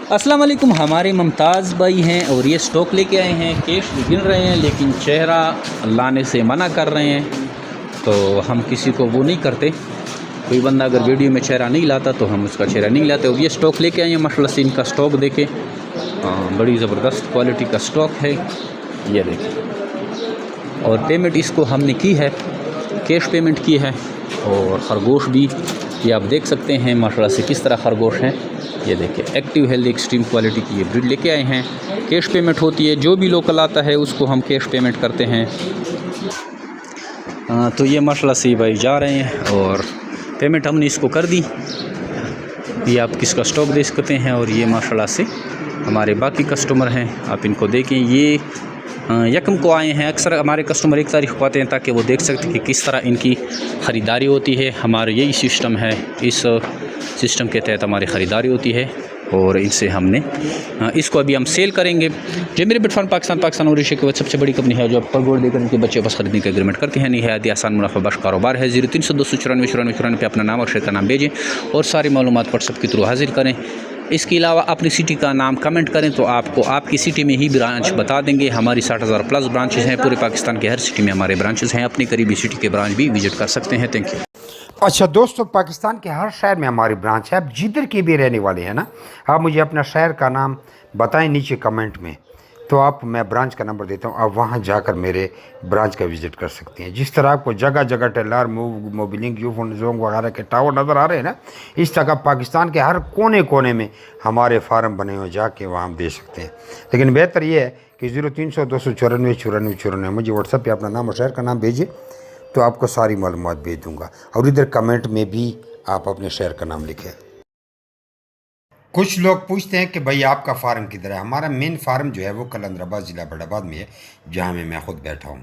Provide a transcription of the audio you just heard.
अस्सलाम वालेकुम। हमारे मुमताज़ भाई हैं और ये स्टॉक लेके आए हैं। कैश भी गिन रहे हैं लेकिन चेहरा लाने से मना कर रहे हैं, तो हम किसी को वो नहीं करते। कोई बंदा अगर वीडियो में चेहरा नहीं लाता तो हम उसका चेहरा नहीं लाते। और ये स्टॉक लेके आए हैं, माशाल्लाह से इनका स्टॉक देखें, बड़ी ज़बरदस्त क्वालिटी का स्टॉक है, ये देखें। और पेमेंट इसको हमने की है, कैश पेमेंट की है। और ख़रगोश भी ये आप देख सकते हैं माशाल्लाह से किस तरह ख़रगोश हैं। ये देखिए, एक्टिव हेल्थ एक्सट्रीम क्वालिटी की ये ब्रीड लेके आए हैं। कैश पेमेंट होती है, जो भी लोकल आता है उसको हम कैश पेमेंट करते हैं। तो ये माशाल्लाह से भाई जा रहे हैं और पेमेंट हमने इसको कर दी। ये आप किसका स्टॉक देख सकते हैं। और ये माशाल्लाह से हमारे बाकी कस्टमर हैं, आप इनको देखें। ये यकम को आए हैं। अक्सर हमारे कस्टमर 1 तारीख को आते हैं ताकि वो देख सकते कि किस तरह इनकी ख़रीदारी होती है। हमारा यही सिस्टम है, इस सिस्टम के तहत हमारी ख़रीदारी होती है और इनसे हमने इसको अभी हम सेल करेंगे। जो मेरे बिटफान पाकिस्तान और एशिया की सबसे बड़ी कंपनी है जो आप पगोड़ देकर इनके बच्चे बस खरीदने का एग्रीमेंट करते हैं। निहायत आसान मुनाफा बख्श कारोबार है। 0300 294 94 पे अपना नाम और शहर का नाम भेजें और सारी मालूमात व्हाट्सएप के थ्रू हाजिर करें। इसके अलावा अपनी सिटी का नाम कमेंट करें तो आपको आपकी सिटी में ही ब्रांच बता देंगे। हमारी 60,000 प्लस ब्रांचेस हैं पूरे पाकिस्तान के हर सिटी में हमारे ब्रांचेस हैं। अपनी करीबी सिटी के ब्रांच भी विजिट कर सकते हैं। Thank you. अच्छा दोस्तों, पाकिस्तान के हर शहर में हमारी ब्रांच है। आप जिधर के भी रहने वाले हैं ना, आप मुझे अपना शहर का नाम बताएं नीचे कमेंट में, तो मैं ब्रांच का नंबर देता हूं। आप वहां जाकर मेरे ब्रांच का विज़िट कर सकते हैं। जिस तरह आपको जगह जगह टेलर मोबिलिंग यूफोन जोंग वगैरह के टावर नज़र आ रहे हैं ना, इस तरह पाकिस्तान के हर कोने कोने में हमारे फार्म बने हुए, जाके वहाँ हम दे सकते हैं। लेकिन बेहतर ये है कि 0300 294 94 94 मुझे व्हाट्सएप पर अपना नाम और शहर का नाम भेजिए, तो आपको सारी मालूमात भेज दूंगा। और इधर कमेंट में भी आप अपने शहर का नाम लिखें। कुछ लोग पूछते हैं कि भाई आपका फार्म किधर है। हमारा मेन फार्म जो है वो कलंदराबाद ज़िला बड़ाबाद में है, जहाँ मैं खुद बैठा हूँ।